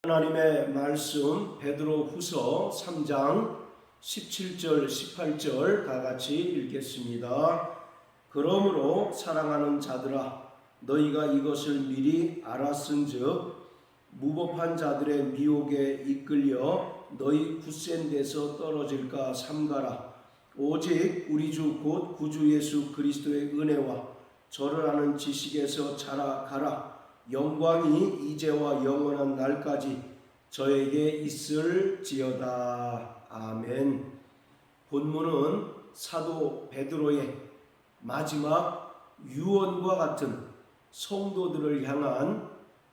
하나님의 말씀 베드로후서 3장 17절 18절 다 같이 읽겠습니다. 그러므로 사랑하는 자들아 너희가 이것을 미리 알았은즉 무법한 자들의 미혹에 이끌려 너희 굳센 데서 떨어질까 삼가라. 오직 우리 주 곧 구주 예수 그리스도의 은혜와 저를 아는 지식에서 자라가라. 영광이 이제와 영원한 날까지 저에게 있을지어다. 아멘. 본문은 사도 베드로의 마지막 유언과 같은 성도들을 향한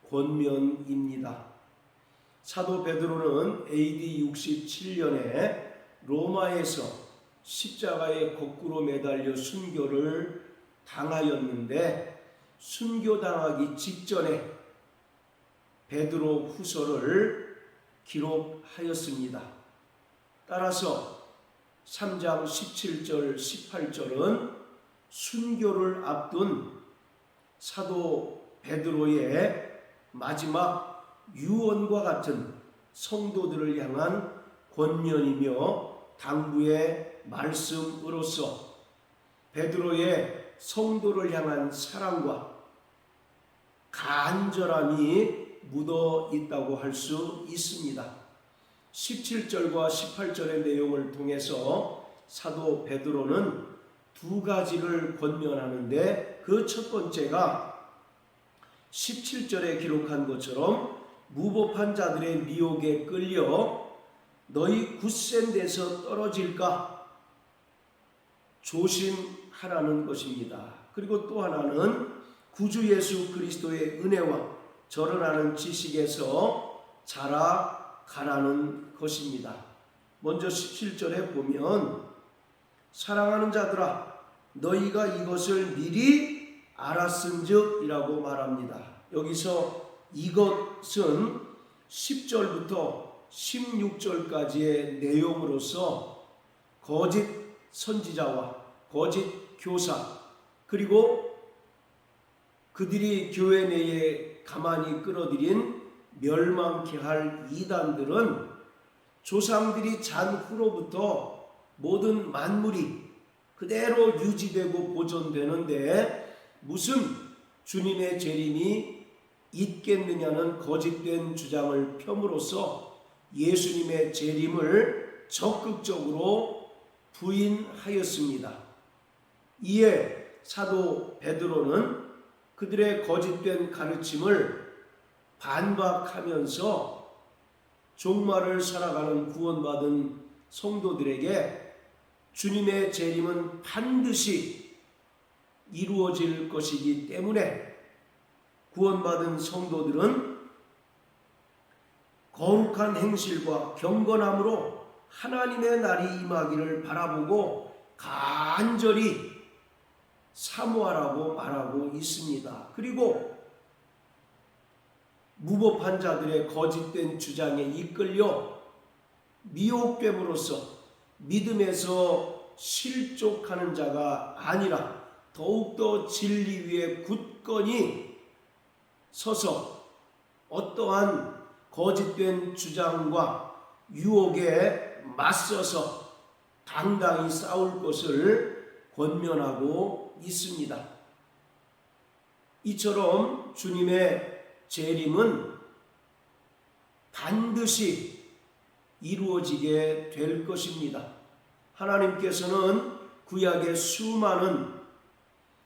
권면입니다. 사도 베드로는 AD 67년에 로마에서 십자가에 거꾸로 매달려 순교를 당하였는데 순교당하기 직전에 베드로 후서를 기록하였습니다. 따라서 3장 17절 18절은 순교를 앞둔 사도 베드로의 마지막 유언과 같은 성도들을 향한 권면이며 당부의 말씀으로서 베드로의 성도를 향한 사랑과 간절함이 묻어 있다고 할 수 있습니다. 17절과 18절의 내용을 통해서 사도 베드로는 두 가지를 권면하는데 그 첫 번째가 17절에 기록한 것처럼 무법한 자들의 미혹에 끌려 너희 굳센 데서 떨어질까 조심하라는 것입니다. 그리고 또 하나는 구주 예수 그리스도의 은혜와 저를 아는 지식에서 자라가라는 것입니다. 먼저 17절에 보면 사랑하는 자들아 너희가 이것을 미리 알았은즉 이라고 말합니다. 여기서 이것은 10절부터 16절까지의 내용으로서 거짓 선지자와 거짓 교사 그리고 그들이 교회 내에 가만히 끌어들인 멸망케 할 이단들은 조상들이 잔 후로부터 모든 만물이 그대로 유지되고 보존되는데 무슨 주님의 재림이 있겠느냐는 거짓된 주장을 펴므로써 예수님의 재림을 적극적으로 부인하였습니다. 이에 사도 베드로는 그들의 거짓된 가르침을 반박하면서 종말을 살아가는 구원받은 성도들에게 주님의 재림은 반드시 이루어질 것이기 때문에 구원받은 성도들은 거룩한 행실과 경건함으로 하나님의 날이 임하기를 바라보고 간절히 사모하라고 말하고 있습니다. 그리고 무법한 자들의 거짓된 주장에 이끌려 미혹됨으로써 믿음에서 실족하는 자가 아니라 더욱더 진리 위에 굳건히 서서 어떠한 거짓된 주장과 유혹에 맞서서 당당히 싸울 것을 권면하고 있습니다. 이처럼 주님의 재림은 반드시 이루어지게 될 것입니다. 하나님께서는 구약의 수많은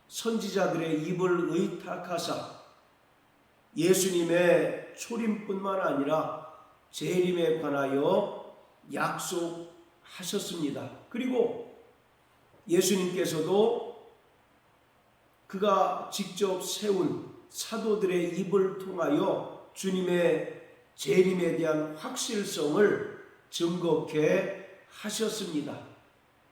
선지자들의 입을 의탁하사 예수님의 초림뿐만 아니라 재림에 관하여 약속하셨습니다. 그리고 예수님께서도 그가 직접 세운 사도들의 입을 통하여 주님의 재림에 대한 확실성을 증거케 하셨습니다.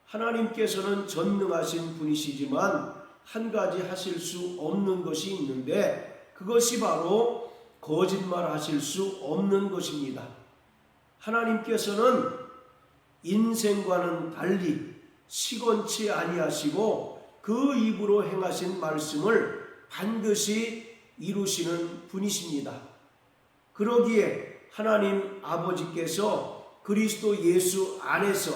하나님께서는 전능하신 분이시지만 한 가지 하실 수 없는 것이 있는데 그것이 바로 거짓말하실 수 없는 것입니다. 하나님께서는 인생과는 달리 시건치 아니하시고 그 입으로 행하신 말씀을 반드시 이루시는 분이십니다. 그러기에 하나님 아버지께서 그리스도 예수 안에서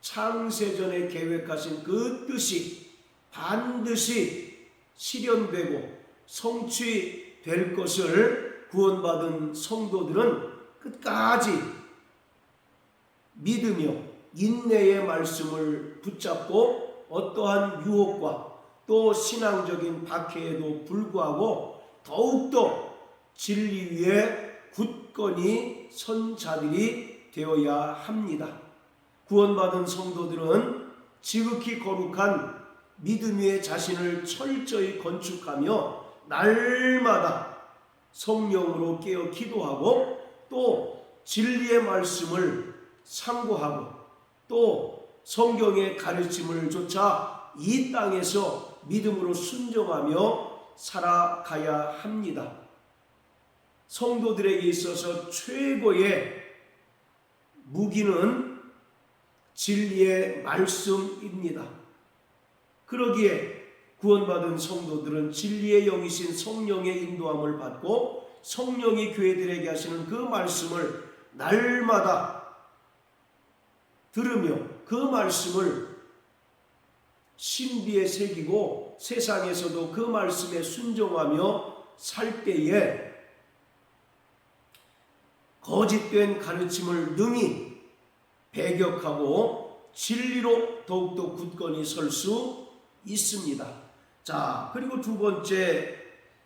창세전에 계획하신 그 뜻이 반드시 실현되고 성취될 것을 구원받은 성도들은 끝까지 믿으며 인내의 말씀을 붙잡고 어떠한 유혹과 또 신앙적인 박해에도 불구하고 더욱더 진리 위에 굳건히 선 자들이 되어야 합니다. 구원받은 성도들은 지극히 거룩한 믿음 위에 자신을 철저히 건축하며 날마다 성령으로 깨어 기도하고 또 진리의 말씀을 상고하고 또 성경의 가르침을 좇아 이 땅에서 믿음으로 순종하며 살아가야 합니다. 성도들에게 있어서 최고의 무기는 진리의 말씀입니다. 그러기에 구원받은 성도들은 진리의 영이신 성령의 인도함을 받고 성령이 교회들에게 하시는 그 말씀을 날마다 들으며 그 말씀을 신비에 새기고 세상에서도 그 말씀에 순종하며 살 때에 거짓된 가르침을 능히 배격하고 진리로 더욱더 굳건히 설 수 있습니다. 자, 그리고 두 번째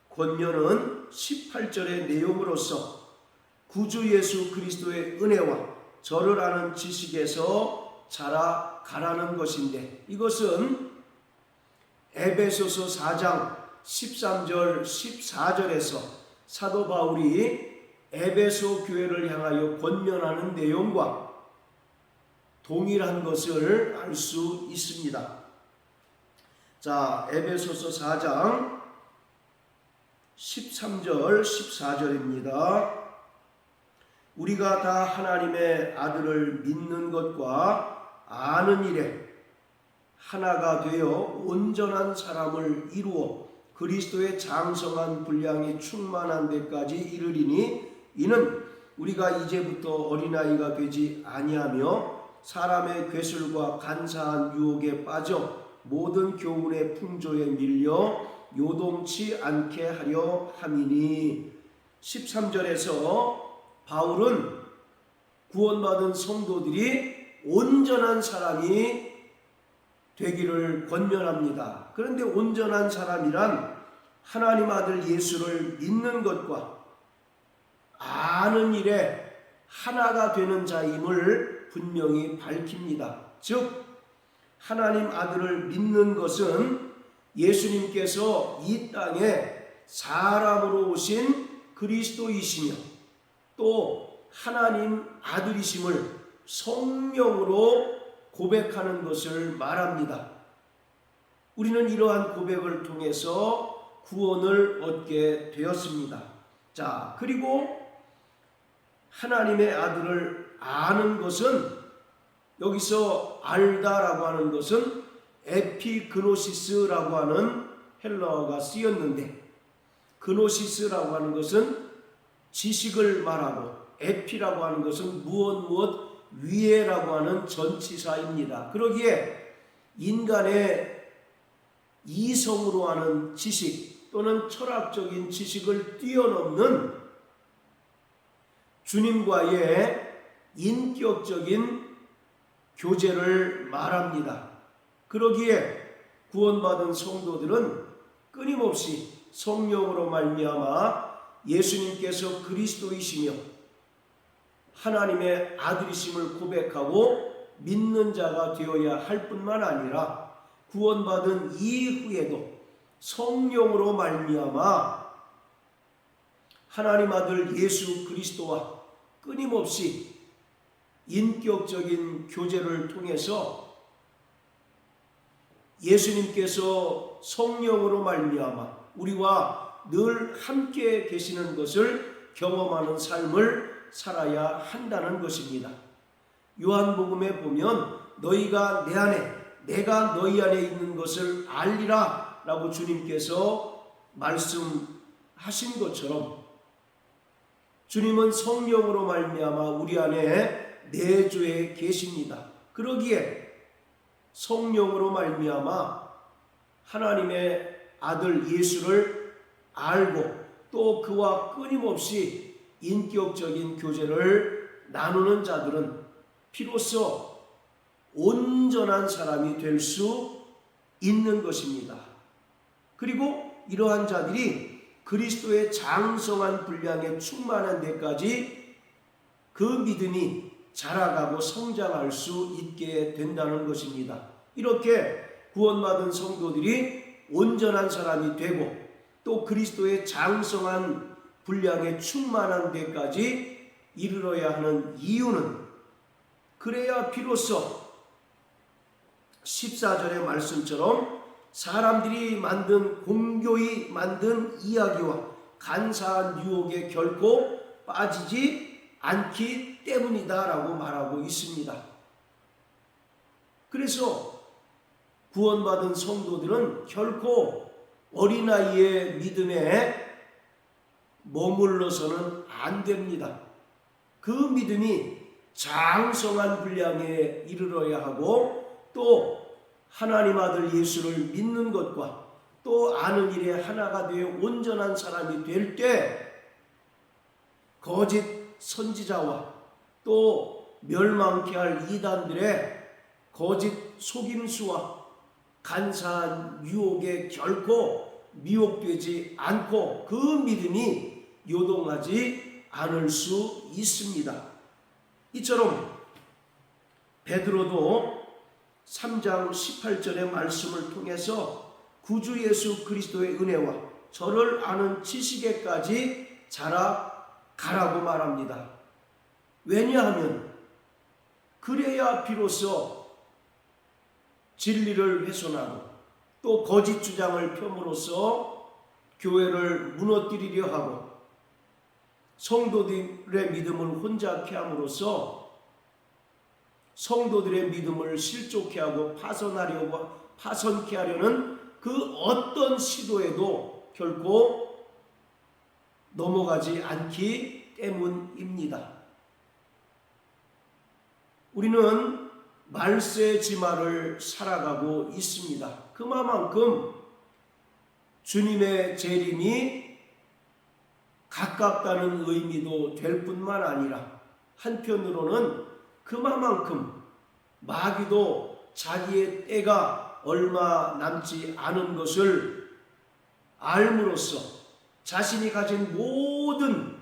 권면은 18절의 내용으로서 구주 예수 그리스도의 은혜와 저를 아는 지식에서 자라가라는 것인데, 이것은 에베소서 4장 13절 14절에서 사도 바울이 에베소 교회를 향하여 권면하는 내용과 동일한 것을 알 수 있습니다. 자, 에베소서 4장 13절 14절입니다. 우리가 다 하나님의 아들을 믿는 것과 아는 일에 하나가 되어 온전한 사람을 이루어 그리스도의 장성한 분량이 충만한 데까지 이르리니, 이는 우리가 이제부터 어린아이가 되지 아니하며 사람의 괴술과 간사한 유혹에 빠져 모든 교훈의 풍조에 밀려 요동치 않게 하려 함이니. 13절에서 바울은 구원받은 성도들이 온전한 사람이 되기를 권면합니다. 그런데 온전한 사람이란 하나님 아들 예수를 믿는 것과 아는 일에 하나가 되는 자임을 분명히 밝힙니다. 즉 하나님 아들을 믿는 것은 예수님께서 이 땅에 사람으로 오신 그리스도이시며 또 하나님 아들이심을 성령으로 고백하는 것을 말합니다. 우리는 이러한 고백을 통해서 구원을 얻게 되었습니다. 자, 그리고 하나님의 아들을 아는 것은, 여기서 알다라고 하는 것은 에피그노시스라고 하는 헬라어가 쓰였는데, 그노시스라고 하는 것은 지식을 말하고 에피라고 하는 것은 무엇 위에라고 하는 전치사입니다. 그러기에 인간의 이성으로 하는 지식 또는 철학적인 지식을 뛰어넘는 주님과의 인격적인 교제를 말합니다. 그러기에 구원받은 성도들은 끊임없이 성령으로 말미암아 예수님께서 그리스도이시며 하나님의 아들이심을 고백하고 믿는 자가 되어야 할 뿐만 아니라 구원받은 이후에도 성령으로 말미암아 하나님 아들 예수 그리스도와 끊임없이 인격적인 교제를 통해서 예수님께서 성령으로 말미암아 우리와 늘 함께 계시는 것을 경험하는 삶을 살아야 한다는 것입니다. 요한복음에 보면 너희가 내 안에 내가 너희 안에 있는 것을 알리라 라고 주님께서 말씀하신 것처럼 주님은 성령으로 말미암아 우리 안에 내주에 계십니다. 그러기에 성령으로 말미암아 하나님의 아들 예수를 알고 또 그와 끊임없이 인격적인 교제를 나누는 자들은 비로소 온전한 사람이 될 수 있는 것입니다. 그리고 이러한 자들이 그리스도의 장성한 분량에 충만한 데까지 그 믿음이 자라가고 성장할 수 있게 된다는 것입니다. 이렇게 구원받은 성도들이 온전한 사람이 되고 또 그리스도의 장성한 분량에 충만한 데까지 이르러야 하는 이유는, 그래야 비로소 14절의 말씀처럼 사람들이 만든 공교히 만든 이야기와 간사한 유혹에 결코 빠지지 않기 때문이다 라고 말하고 있습니다. 그래서 구원받은 성도들은 결코 어린아이의 믿음에 머물러서는 안 됩니다. 그 믿음이 장성한 분량에 이르러야 하고 또 하나님 아들 예수를 믿는 것과 또 아는 일에 하나가 되어 온전한 사람이 될 때 거짓 선지자와 또 멸망케 할 이단들의 거짓 속임수와 간사한 유혹에 결코 미혹되지 않고 그 믿음이 요동하지 않을 수 있습니다. 이처럼 베드로도 3장 18절의 말씀을 통해서 구주 예수 그리스도의 은혜와 저를 아는 지식에까지 자라가라고 말합니다. 왜냐하면 그래야 비로소 진리를 훼손하고 또 거짓 주장을 펴므로써 교회를 무너뜨리려 하고 성도들의 믿음을 혼잡케 함으로써 성도들의 믿음을 실족케 하고 파손케 하려는 그 어떤 시도에도 결코 넘어가지 않기 때문입니다. 우리는 말세지마를 살아가고 있습니다. 그만큼 주님의 재림이 가깝다는 의미도 될 뿐만 아니라 한편으로는 그만큼 마귀도 자기의 때가 얼마 남지 않은 것을 알므로써 자신이 가진 모든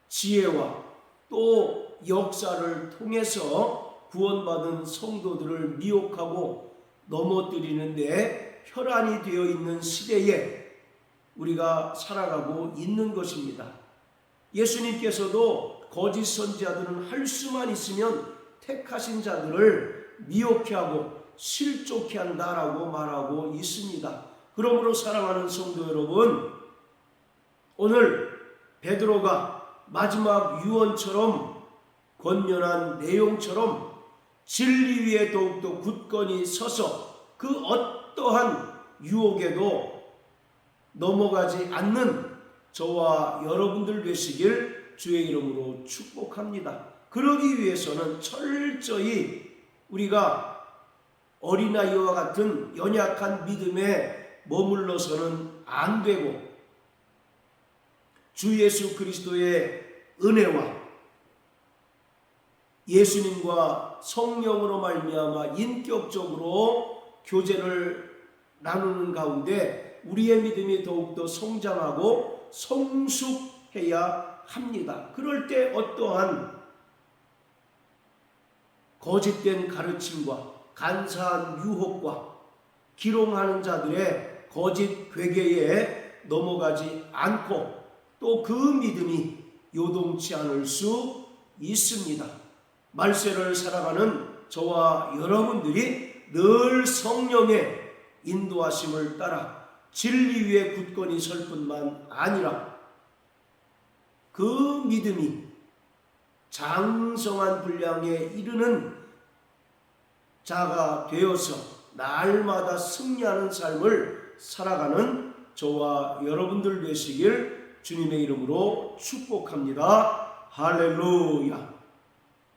지혜와 또 역사를 통해서 구원받은 성도들을 미혹하고 넘어뜨리는 데 혈안이 되어 있는 시대에 우리가 살아가고 있는 것입니다. 예수님께서도 거짓 선지자들은 할 수만 있으면 택하신 자들을 미혹케 하고 실족케 한다라고 말하고 있습니다. 그러므로 사랑하는 성도 여러분, 오늘 베드로가 마지막 유언처럼 권면한 내용처럼 진리 위에 더욱더 굳건히 서서 그 어떠한 유혹에도 넘어가지 않는 저와 여러분들 되시길 주의 이름으로 축복합니다. 그러기 위해서는 철저히 우리가 어린아이와 같은 연약한 믿음에 머물러서는 안 되고 주 예수 그리스도의 은혜와 예수님과 성령으로 말미암아 인격적으로 교제를 나누는 가운데 우리의 믿음이 더욱더 성장하고 성숙해야 합니다. 그럴 때 어떠한 거짓된 가르침과 간사한 유혹과 기롱하는 자들의 거짓 괴계에 넘어가지 않고 또 그 믿음이 요동치 않을 수 있습니다. 말세를 살아가는 저와 여러분들이 늘 성령의 인도하심을 따라 진리 위에 굳건히 설 뿐만 아니라 그 믿음이 장성한 분량에 이르는 자가 되어서 날마다 승리하는 삶을 살아가는 저와 여러분들 되시길 주님의 이름으로 축복합니다. 할렐루야.